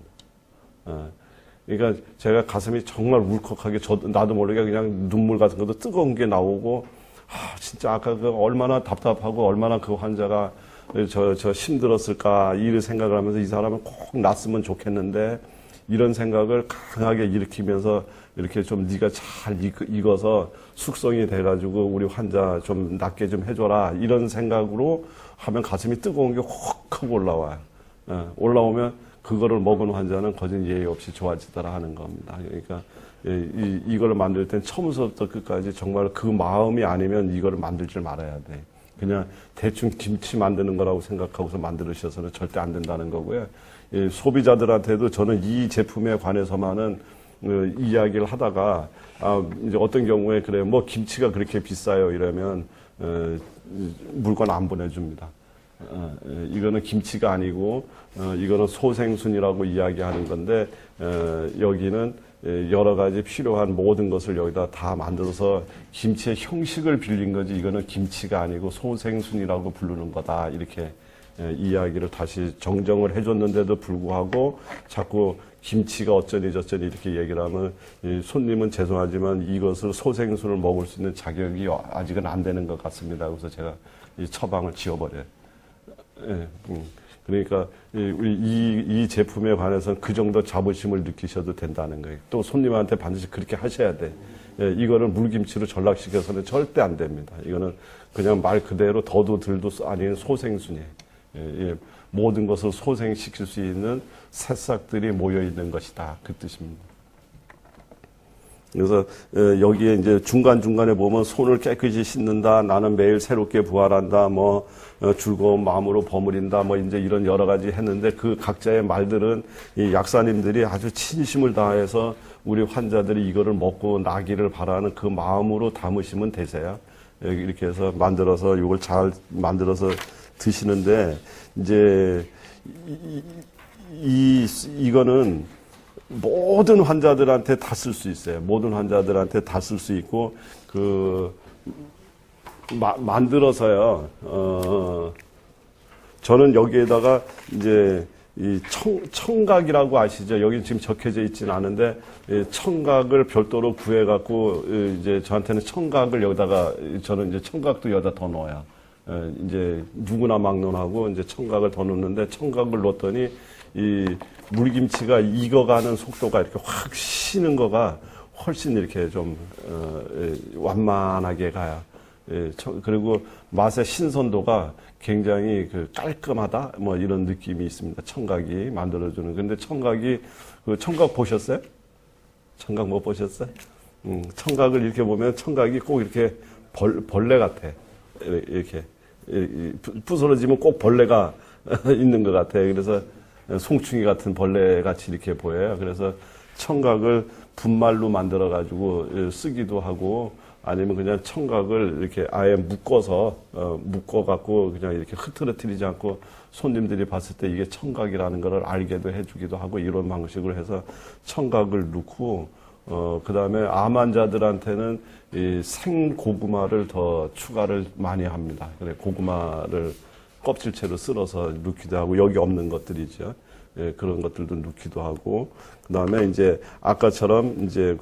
그러니까 제가 가슴이 정말 울컥하게 나도 모르게 그냥 눈물 같은 것도 뜨거운 게 나오고 진짜 아까 얼마나 답답하고 얼마나 그 환자가 저 힘들었을까 이런 생각을 하면서 이 사람은 꼭 낫으면 좋겠는데 이런 생각을 강하게 일으키면서 이렇게 좀 네가 잘 익어서 숙성이 돼가지고 우리 환자 좀 낫게 좀 해줘라 이런 생각으로 하면 가슴이 뜨거운 게 확 하고 올라와요. 올라오면 그거를 먹은 환자는 거진 예의 없이 좋아지더라 하는 겁니다. 그러니까 이걸 만들 땐 처음부터 끝까지 정말 그 마음이 아니면 이거를 만들지 말아야 돼. 그냥 대충 김치 만드는 거라고 생각하고서 만들으셔서는 절대 안 된다는 거고요. 소비자들한테도 저는 이 제품에 관해서만은 이야기를 하다가 이제 어떤 경우에 그래요. 뭐 김치가 그렇게 비싸요 이러면 물건 안 보내줍니다. 이거는 김치가 아니고 이거는 소생순이라고 이야기하는 건데 여기는 여러 가지 필요한 모든 것을 여기다 다 만들어서 김치의 형식을 빌린 거지 이거는 김치가 아니고 소생순이라고 부르는 거다 이렇게 이야기를 다시 정정을 해줬는데도 불구하고 자꾸 김치가 어쩌니 저쩌니 이렇게 얘기를 하면 손님은 죄송하지만 이것을 소생순을 먹을 수 있는 자격이 아직은 안 되는 것 같습니다. 그래서 제가 이 처방을 지워버려요. 그러니까 이 제품에 관해서는 그 정도 자부심을 느끼셔도 된다는 거예요. 또 손님한테 반드시 그렇게 하셔야 돼. 이거를 물김치로 전락시켜서는 절대 안 됩니다. 이거는 그냥 말 그대로 더도 덜도 아닌 소생순이에요. 모든 것을 소생시킬 수 있는 새싹들이 모여 있는 것이다. 그 뜻입니다. 그래서 여기에 이제 중간중간에 보면 손을 깨끗이 씻는다. 나는 매일 새롭게 부활한다. 뭐 즐거운 마음으로 버무린다. 뭐 이제 이런 여러 가지 했는데 그 각자의 말들은 이 약사님들이 아주 진심을 다해서 우리 환자들이 이거를 먹고 나기를 바라는 그 마음으로 담으시면 되세요. 이렇게 해서 만들어서 이걸 잘 만들어서 드시는데 이제 이거는 모든 환자들한테 다 쓸 수 있어요. 모든 환자들한테 다 쓸 수 있고 만들어서요. 저는 여기에다가 이제 이 청각이라고 아시죠? 여기 지금 적혀져 있지는 않은데 청각을 별도로 구해갖고 이제 저한테는 청각을 여기다가 저는 이제 청각도 여기다 더 넣어요. 이제 누구나 막론하고 이제 청각을 더 넣는데 청각을 넣었더니 이 물김치가 익어가는 속도가 이렇게 확 쉬는 거가 훨씬 이렇게 좀 완만하게 가요. 그리고 맛의 신선도가 굉장히 깔끔하다 뭐 이런 느낌이 있습니다. 청각이 만들어주는. 근데 청각이 청각 보셨어요? 청각 못 보셨어요? 청각을 이렇게 보면 청각이 꼭 이렇게 벌레 같아. 이렇게 부스러지면 꼭 벌레가 있는 것 같아요. 그래서 송충이 같은 벌레 같이 이렇게 보여요. 그래서 청각을 분말로 만들어 가지고 쓰기도 하고 아니면 그냥 청각을 이렇게 아예 묶어갖고 그냥 이렇게 흐트러뜨리지 않고 손님들이 봤을 때 이게 청각이라는 걸 알게도 해주기도 하고 이런 방식으로 해서 청각을 넣고, 그 다음에 암 환자들한테는 이 생고구마를 더 추가를 많이 합니다. 그래, 고구마를 껍질채로 쓸어서 넣기도 하고, 여기 없는 것들이죠. 예, 그런 것들도 넣기도 하고, 그 다음에 이제 아까처럼 이제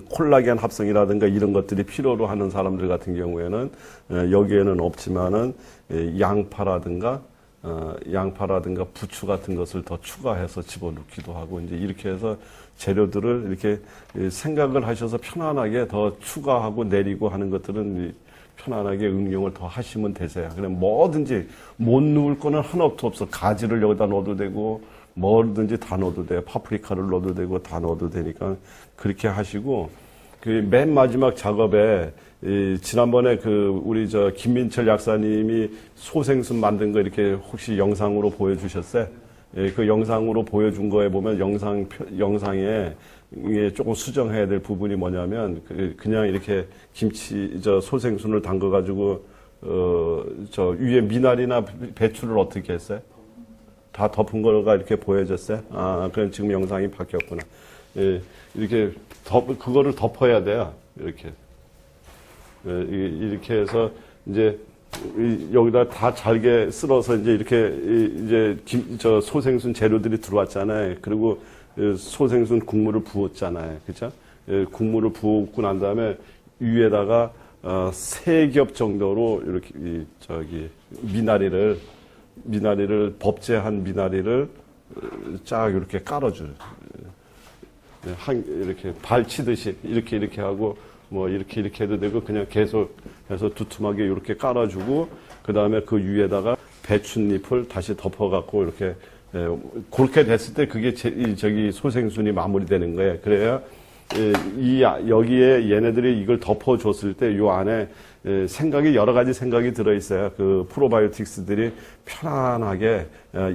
콜라겐 합성이라든가 이런 것들이 필요로 하는 사람들 같은 경우에는 여기에는 없지만은 양파라든가 부추 같은 것을 더 추가해서 집어넣기도 하고 이제 이렇게 해서 재료들을 이렇게 생각을 하셔서 편안하게 더 추가하고 내리고 하는 것들은 편안하게 응용을 더 하시면 되세요. 그냥 뭐든지 못 넣을 거는 하나도 없어. 가지를 여기다 넣어도 되고 뭐든지 다 넣어도 돼요. 파프리카를 넣어도 되고 다 넣어도 되니까 그렇게 하시고, 그 맨 마지막 작업에 지난번에 우리 김민철 약사님이 소생순 만든 거 이렇게 혹시 영상으로 보여주셨어요? 예, 그 영상으로 보여준 거에 보면 영상에 이게 조금 수정해야 될 부분이 뭐냐면 그냥 이렇게 소생순을 담가 가지고 위에 미나리나 배추를 어떻게 했어요? 다 덮은 거가 이렇게 보여졌어요? 그럼 지금 영상이 바뀌었구나. 예, 이렇게 그거를 덮어야 돼요. 이렇게. 예, 이렇게 해서 이제 여기다 다 잘게 쓸어서 이제 이렇게 소생순 재료들이 들어왔잖아요. 그리고 소생순 국물을 부었잖아요. 그죠? 예, 국물을 부었고 난 다음에 위에다가 3겹 정도로 이렇게 미나리를 법제한 미나리를 쫙 이렇게 깔아줘요. 이렇게 발치듯이 이렇게 하고 뭐 이렇게 해도 되고 그냥 계속 해서 두툼하게 이렇게 깔아주고 그 다음에 그 위에다가 배춧잎을 다시 덮어갖고 이렇게 그렇게 됐을 때 그게 소생순이 마무리되는 거예요. 그래야 여기에 얘네들이 이걸 덮어줬을 때 요 안에 여러 가지 생각이 들어있어요. 그 프로바이오틱스들이 편안하게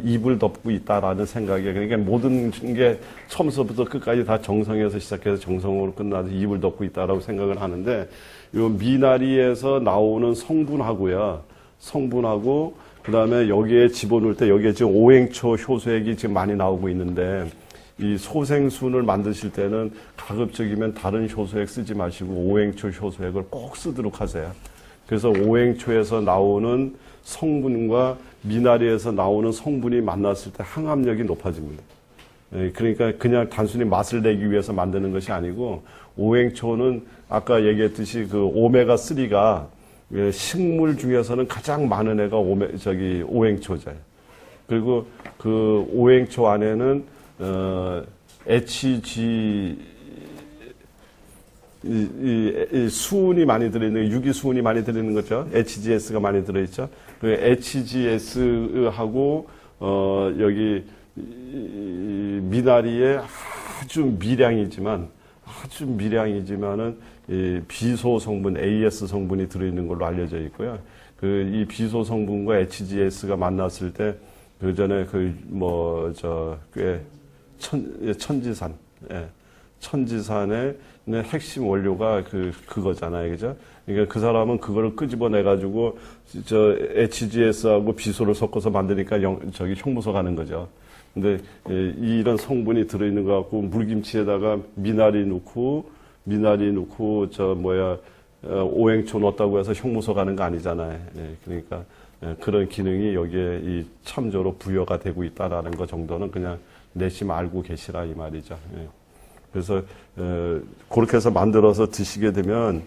입을 덮고 있다라는 생각이, 그러니까 모든 게 처음부터 끝까지 다 정성에서 시작해서 정성으로 끝나서 입을 덮고 있다라고 생각을 하는데, 요 미나리에서 나오는 성분하고 그 다음에 여기에 집어넣을 때 여기에 지금 오행초 효소액이 지금 많이 나오고 있는데, 이 소생순을 만드실 때는 가급적이면 다른 효소액 쓰지 마시고 오행초 효소액을 꼭 쓰도록 하세요. 그래서 오행초에서 나오는 성분과 미나리에서 나오는 성분이 만났을 때 항암력이 높아집니다. 그러니까 그냥 단순히 맛을 내기 위해서 만드는 것이 아니고, 오행초는 아까 얘기했듯이 그 오메가3가 식물 중에서는 가장 많은 애가 오행초제예요. 그리고 그 오행초 안에는 수은이 많이 들어있는, 유기수은이 많이 들어있는 거죠. HGS가 많이 들어있죠. 그 HGS하고, 여기, 미나리에 아주 미량이지만은, 비소 성분, AS 성분이 들어있는 걸로 알려져 있고요. 이 비소 성분과 HGS가 만났을 때, 그 전에 천지산, 천지산의 핵심 원료가 그거잖아요. 그죠? 그러니까 그 사람은 그거를 끄집어내가지고, HGS하고 비소를 섞어서 만드니까 형무소 가는 거죠. 근데, 이런 성분이 들어있는 것 같고, 물김치에다가 미나리 넣고, 오행초 넣었다고 해서 형무소 가는 거 아니잖아요. 그러니까, 그런 기능이 여기에 이 참조로 부여가 되고 있다라는 것 정도는 그냥 내심 알고 계시라 이 말이죠. 그래서 그렇게 해서 만들어서 드시게 되면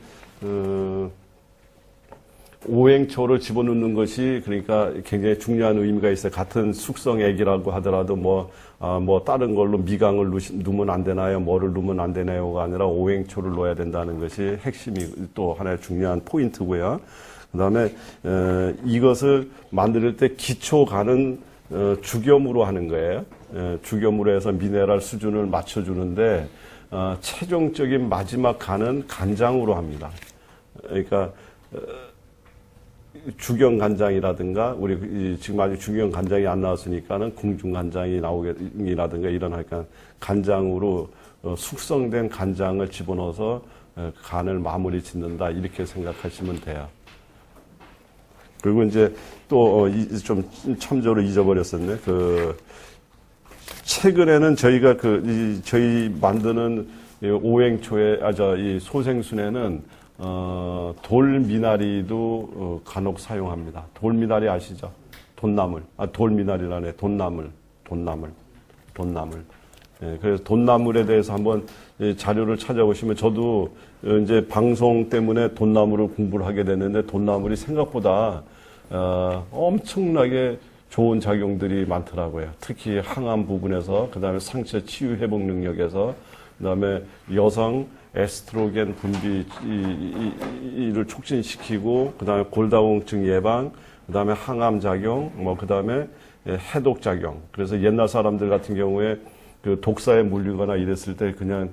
오행초를 집어넣는 것이 그러니까 굉장히 중요한 의미가 있어요. 같은 숙성액이라고 하더라도 뭐 다른 걸로 미강을 넣으면 안 되나요? 뭐를 넣으면 안 되나요가 아니라 오행초를 넣어야 된다는 것이 핵심이 또 하나의 중요한 포인트고요. 그다음에 이것을 만들 때 기초간은 죽염으로 하는 거예요. 죽염으로 해서 미네랄 수준을 맞춰주는데 최종적인 마지막 간은 간장으로 합니다. 그러니까 죽염 간장이라든가 우리 지금 아직 죽염 간장이 안 나왔으니까는 궁중 간장이 나오기라든가 이런 하니까 간장으로 숙성된 간장을 집어넣어서 간을 마무리 짓는다 이렇게 생각하시면 돼요. 그리고 이제 또 좀 참조로 잊어버렸었네. 최근에는 저희가 저희 만드는 오행초에 이 소생순에는 돌미나리도 간혹 사용합니다. 돌미나리 아시죠? 돈나물. 돌미나리라네. 돈나물. 예, 그래서 돈나물에 대해서 한번 자료를 찾아보시면 저도 이제 방송 때문에 돈나물을 공부를 하게 됐는데 돈나물이 생각보다 엄청나게 좋은 작용들이 많더라고요. 특히 항암 부분에서, 그 다음에 상처 치유 회복 능력에서, 그 다음에 여성 에스트로겐 분비를 촉진시키고, 그 다음에 골다공증 예방, 그 다음에 항암 작용, 그 다음에 해독 작용. 그래서 옛날 사람들 같은 경우에 그 독사에 물리거나 이랬을 때 그냥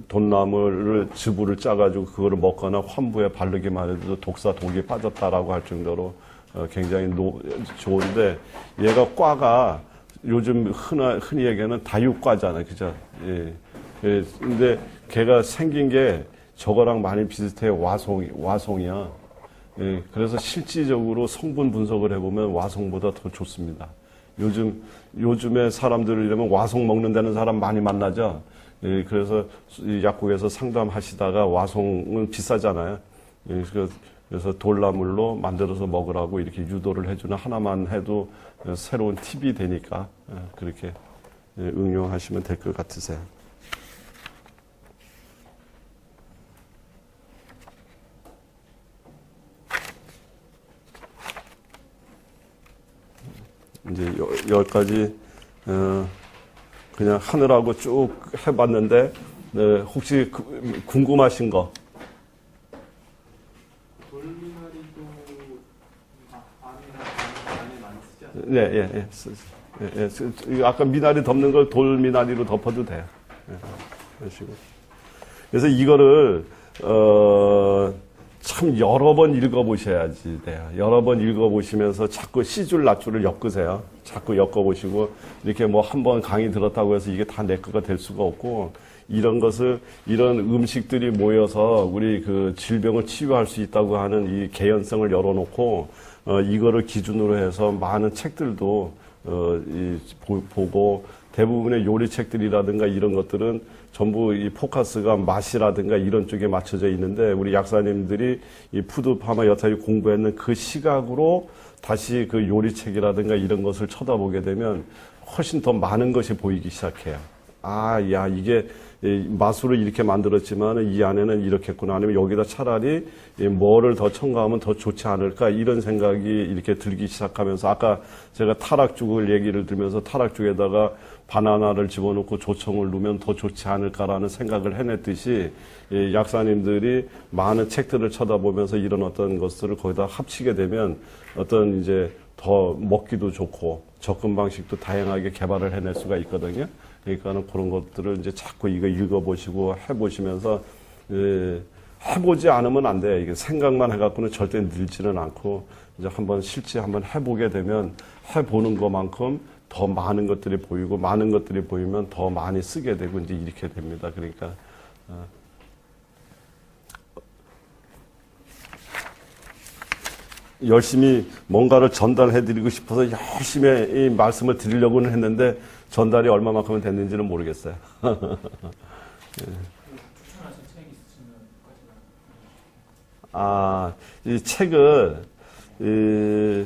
돈나물을 즙을 짜가지고 그거를 먹거나 환부에 바르기만 해도 독사 독이 빠졌다라고 할 정도로 굉장히 좋은데, 얘가 과가 요즘 흔히 얘기하는 다육과잖아요. 그죠? 예. 근데 걔가 생긴 게 저거랑 많이 비슷해요. 와송이야. 예. 그래서 실질적으로 성분 분석을 해보면 와송보다 더 좋습니다. 요즘에 사람들을 이러면 와송 먹는다는 사람 많이 만나죠? 예. 그래서 약국에서 상담하시다가 와송은 비싸잖아요. 예. 그래서 돌나물로 만들어서 먹으라고 이렇게 유도를 해주는 하나만 해도 새로운 팁이 되니까 그렇게 응용하시면 될 것 같으세요. 이제 여기까지 그냥 하느라고 쭉 해봤는데 혹시 궁금하신 거? 네, 아까 미나리 덮는 걸 돌미나리로 덮어도 돼요. 그래서 이거를 참 여러 번 읽어보셔야지 돼요. 여러 번 읽어보시면서 자꾸 시줄 낱줄을 엮으세요. 자꾸 엮어보시고 이렇게 뭐 한 번 강의 들었다고 해서 이게 다 내 거가 될 수가 없고, 이런 음식들이 모여서 우리 그 질병을 치유할 수 있다고 하는 이 개연성을 열어놓고 이거를 기준으로 해서 많은 책들도 보고, 대부분의 요리책들이라든가 이런 것들은 전부 이 포커스가 맛이라든가 이런 쪽에 맞춰져 있는데, 우리 약사님들이 이 푸드 파마 여타리 공부했는 그 시각으로 다시 그 요리책이라든가 이런 것을 쳐다보게 되면 훨씬 더 많은 것이 보이기 시작해요. 이게 맛으로 이렇게 만들었지만 이 안에는 이렇겠구나. 아니면 여기다 차라리 뭐를 더 첨가하면 더 좋지 않을까. 이런 생각이 이렇게 들기 시작하면서, 아까 제가 타락죽을 얘기를 들면서 타락죽에다가 바나나를 집어넣고 조청을 넣으면 더 좋지 않을까라는 생각을 해냈듯이, 약사님들이 많은 책들을 쳐다보면서 이런 어떤 것들을 거기다 합치게 되면 어떤 이제 더 먹기도 좋고 접근 방식도 다양하게 개발을 해낼 수가 있거든요. 그러니까는 그런 것들을 이제 자꾸 이거 읽어보시고 해보시면서, 해보지 않으면 안 돼. 이게 생각만 해갖고는 절대 늘지는 않고, 이제 실제 한번 해보게 되면 해보는 것만큼 더 많은 것들이 보이고, 많은 것들이 보이면 더 많이 쓰게 되고, 이제 이렇게 됩니다. 그러니까, 열심히 뭔가를 전달해드리고 싶어서 열심히 이 말씀을 드리려고는 했는데, 전달이 얼마만큼 됐는지는 모르겠어요. 추천하신 책 있으시면 이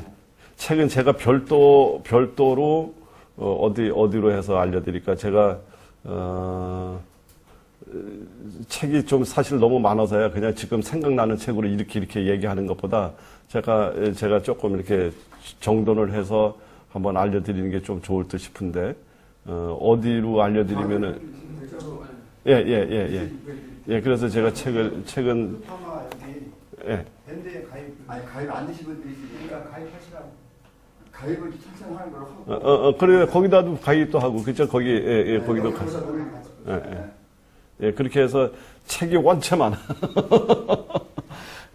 책은 제가 별도로 어디로 해서 알려드릴까? 제가 책이 좀 사실 너무 많아서요. 그냥 지금 생각나는 책으로 이렇게 얘기하는 것보다 제가 조금 이렇게 정돈을 해서 한번 알려드리는 게 좀 좋을 듯 싶은데, 어디로 알려드리면은, 예, 그래서 제가 책은, 예. 밴드에 가입 안 되신 분들이 있으니까 가입하시라고. 가입을 신청하는 걸 하고. 그래, 거기다도 가입도 하고, 그죠? 거기도 가. 예, 그렇게 해서 책이 원체 많아.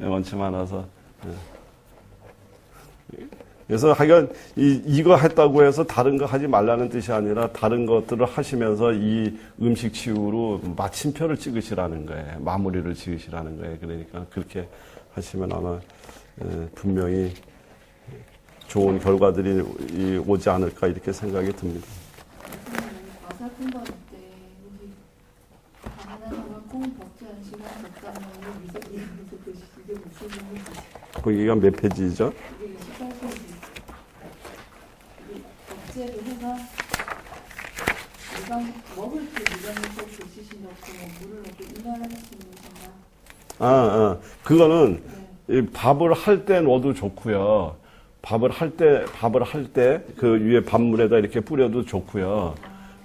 원체 많아서. 그래서 하여간 이거 했다고 해서 다른 거 하지 말라는 뜻이 아니라 다른 것들을 하시면서 이 음식 치유로 마침표를 찍으시라는 거예요. 마무리를 지으시라는 거예요. 그러니까 그렇게 하시면 아마 분명히 좋은 결과들이 오지 않을까 이렇게 생각이 듭니다. 과사품 받을 때 우리 바나나와 콩 벅지한 시간 적당히 미세하면서 드시게 무슨 거기가 몇 페이지죠? 이게 18페이지 벅지를 해서 일반 먹을 때 미간을 꼭 드시시 넣고 물을 넣고 이날할 수 있는 건가? 그거는 네. 이 밥을 할 때 넣어도 좋고요. 밥을 할 때 그 위에 밥물에다 이렇게 뿌려도 좋고요.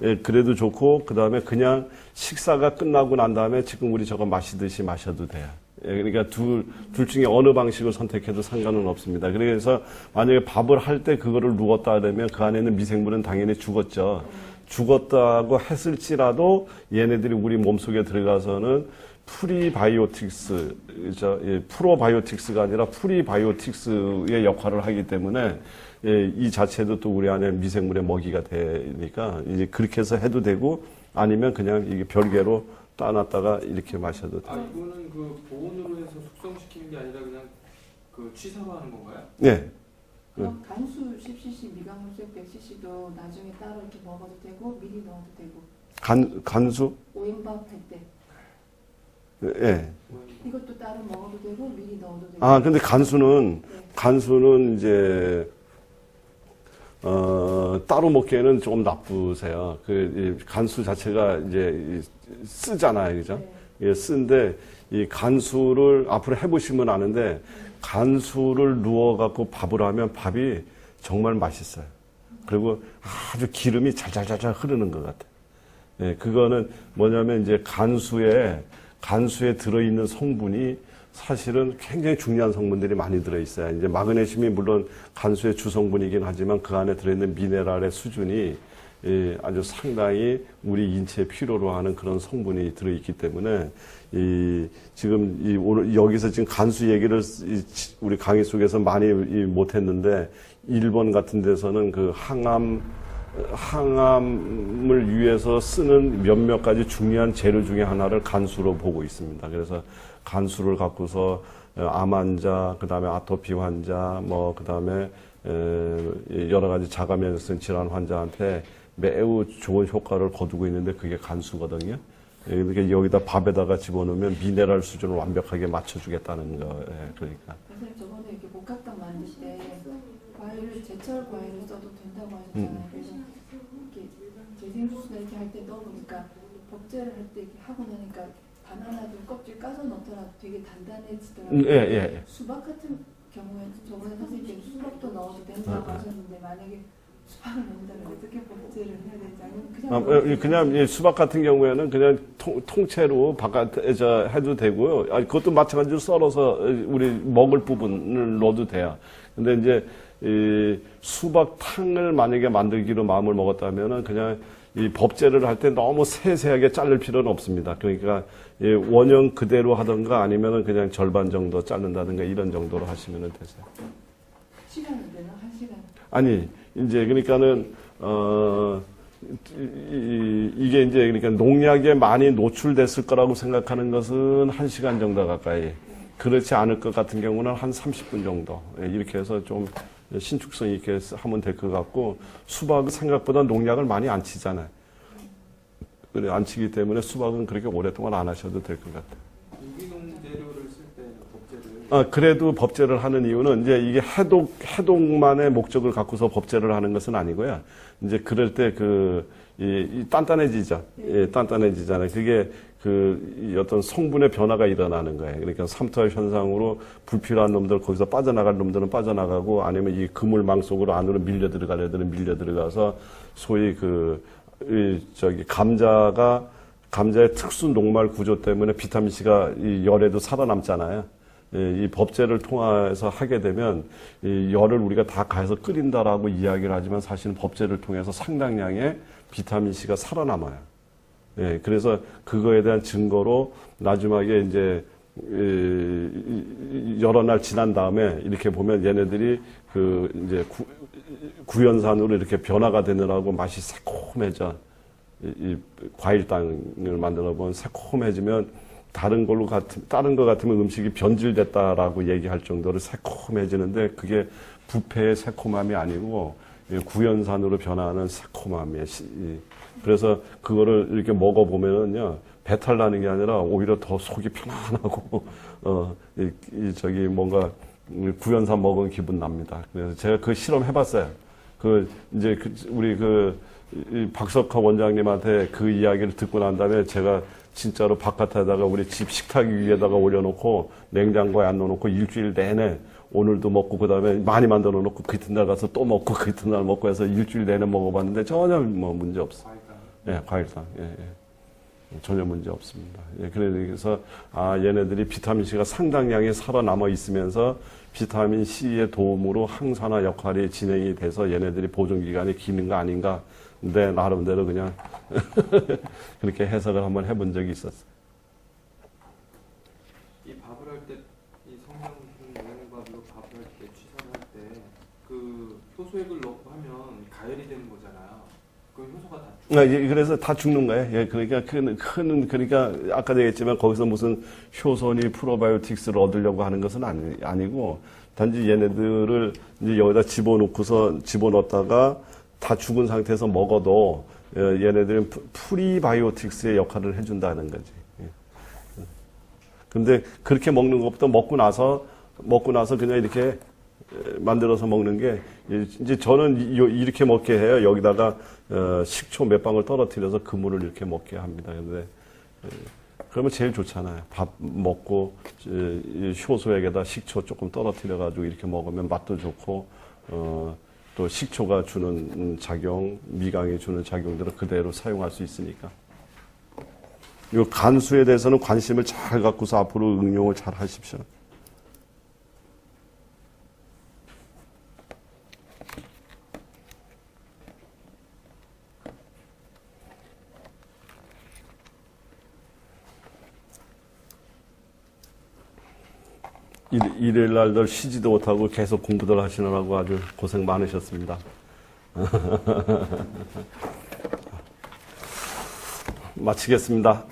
예, 그래도 좋고 그다음에 그냥 식사가 끝나고 난 다음에 지금 우리 저거 마시듯이 마셔도 돼요. 예, 그러니까 둘 중에 어느 방식을 선택해도 상관은 없습니다. 그래서 만약에 밥을 할 때 그거를 누웠다 그러면 그 안에 있는 미생물은 당연히 죽었죠. 죽었다고 했을지라도 얘네들이 우리 몸속에 들어가서는 프리바이오틱스, 프로바이오틱스가 아니라 프리바이오틱스의 역할을 하기 때문에 이 자체도 또 우리 안에 미생물의 먹이가 되니까 이제 그렇게 해서 해도 되고 아니면 그냥 이게 별개로 따놨다가 이렇게 마셔도 돼요. 이거는 그 보온으로 해서 숙성시키는 게 아니라 그냥 그 취사로 하는 건가요? 네. 그럼 간수 10cc, 미강물색 100cc도 나중에 따로 이렇게 먹어도 되고 미리 넣어도 되고 간수? 오염밥 할 때 예. 이것도 따로 먹어도 되고 미리 넣어도 되고 근데 간수는 이제 따로 먹기에는 조금 나쁘세요. 이 간수 자체가 이제 쓰잖아요, 그죠? 네. 예, 쓴데 이 간수를 앞으로 해보시면 아는데 간수를 누워갖고 밥을 하면 밥이 정말 맛있어요. 그리고 아주 기름이 잘잘잘잘 흐르는 것 같아요. 예, 그거는 뭐냐면 이제 간수에 들어있는 성분이 사실은 굉장히 중요한 성분들이 많이 들어있어요. 이제 마그네슘이 물론 간수의 주성분이긴 하지만 그 안에 들어있는 미네랄의 수준이 아주 상당히 우리 인체에 필요로 하는 그런 성분이 들어있기 때문에 오늘 여기서 지금 간수 얘기를 우리 강의 속에서 많이 못했는데 일본 같은 데서는 그 항암을 위해서 쓰는 몇몇 가지 중요한 재료 중에 하나를 간수로 보고 있습니다. 그래서 간수를 갖고서 암 환자, 그다음에 아토피 환자, 그다음에 여러 가지 자가면역성 질환 환자한테 매우 좋은 효과를 거두고 있는데 그게 간수거든요. 그러니까 여기다 밥에다가 집어넣으면 미네랄 수준을 완벽하게 맞춰주겠다는 거예요. 그러니까. 선생님 저번에 이렇게 목각당 만들 때 과일을 제철 과일을 써도 된다고 하셨잖아요. 그래서 이렇게 재생주스나 이렇게 할 때 넣어보니까 법제를 할 때 이렇게 하고 나니까 바나나도 껍질 까서 넣더라도 되게 단단해지더라고요. 예. 수박 같은 경우에는 저번에 선생님께서 수박도 넣어도 된다고 하셨는데 만약에 수박을 넣는다면 어떻게 법제를 해야 되지? 그냥 수박 같은 경우에는 그냥 통째로 바깥에 해도 되고요. 그것도 마찬가지로 썰어서 우리 먹을 부분을 넣어도 돼요. 근데 이제 이 수박탕을 만약에 만들기로 마음을 먹었다면은 그냥 이 법제를 할 때 너무 세세하게 자를 필요는 없습니다. 그러니까 원형 그대로 하던가 아니면은 그냥 절반 정도 자른다든가 이런 정도로 하시면 되세요. 시간은 되나? 1시간? 아니, 이제 그러니까는 이게 이제 그러니까 농약에 많이 노출됐을 거라고 생각하는 것은 1시간 정도 가까이. 그렇지 않을 것 같은 경우는 한 30분 정도. 이렇게 해서 좀 신축성 있게 하면 될 것 같고, 수박은 생각보다 농약을 많이 안 치잖아요. 그래, 안 치기 때문에 수박은 그렇게 오랫동안 안 하셔도 될 것 같아요. 유기농 재료를 쓸 때 법제를. 그래도 법제를 하는 이유는 이제 이게 해독만의 목적을 갖고서 법제를 하는 것은 아니고요. 이제 그럴 때 이 단단해지죠. 예, 단단해지잖아요. 그게 이 어떤 성분의 변화가 일어나는 거예요. 그러니까 삼투압 현상으로 불필요한 놈들 거기서 빠져나갈 놈들은 빠져나가고 아니면 이 그물망 속으로 안으로 밀려 들어갈 애들은 밀려 들어가서 소위 감자의 특수 녹말 구조 때문에 비타민 C가 이 열에도 살아남잖아요. 이 법제를 통해서 하게 되면 이 열을 우리가 다 가해서 끓인다라고 이야기를 하지만 사실은 법제를 통해서 상당량의 비타민 C가 살아남아요. 예, 그래서 그거에 대한 증거로 나중에 이제 여러 날 지난 다음에 이렇게 보면 얘네들이 그 이제 구연산으로 이렇게 변화가 되느라고 맛이 새콤해져. 이 과일당을 만들어 보면 새콤해지면 다른 것 같으면 음식이 변질됐다라고 얘기할 정도로 새콤해지는데 그게 부패의 새콤함이 아니고 구연산으로 변화하는 새콤함이에요. 그래서 그거를 이렇게 먹어보면은요, 배탈 나는 게 아니라 오히려 더 속이 편안하고, 저기 뭔가 구연산 먹은 기분 납니다. 그래서 제가 그 실험 해봤어요. 이제 우리 이 박석화 원장님한테 그 이야기를 듣고 난 다음에 제가 진짜로 바깥에다가 우리 집 식탁 위에다가 올려놓고 냉장고에 안 넣어놓고 일주일 내내 오늘도 먹고 그 다음에 많이 만들어 놓고 그 이튿날 가서 또 먹고 그 이튿날 먹고 해서 일주일 내내 먹어봤는데 전혀 뭐 문제 없어요. 예, 과일당. 예. 전혀 문제 없습니다. 예, 그래서 얘네들이 비타민 C가 상당량이 살아남아 있으면서 비타민 C의 도움으로 항산화 역할이 진행이 돼서 얘네들이 보존 기간이 기는 거 아닌가. 근데 나름대로 그냥 그렇게 해석을 한번 해본 적이 있었어요. 이 밥을 할 때 이 성장분 영양밥으로 밥을 할 때 취사를 할 때 그 효소액을 넣고 하면 가열이 되는 거잖아요. 그 효소가 다 그래서 다 죽는 거예요. 예, 그러니까 그러니까 아까 얘기했지만 거기서 무슨 효소니 프로바이오틱스를 얻으려고 하는 것은 아니고 단지 얘네들을 이제 여기다 집어넣다가 다 죽은 상태에서 먹어도 얘네들은 프리바이오틱스의 역할을 해준다는 거지. 근데 그렇게 먹는 것보다 먹고 나서 그냥 이렇게 만들어서 먹는 게 이제 저는 이렇게 먹게 해요. 여기다가 식초 몇 방울 떨어뜨려서 그물을 이렇게 먹게 합니다. 근데 그러면 제일 좋잖아요. 밥 먹고 효소액에다 식초 조금 떨어뜨려 가지고 이렇게 먹으면 맛도 좋고 또 식초가 주는 작용, 미강이 주는 작용들을 그대로 사용할 수 있으니까. 이 간수에 대해서는 관심을 잘 갖고서 앞으로 응용을 잘 하십시오. 일요일 날들 쉬지도 못하고 계속 공부들 하시느라고 아주 고생 많으셨습니다. 마치겠습니다.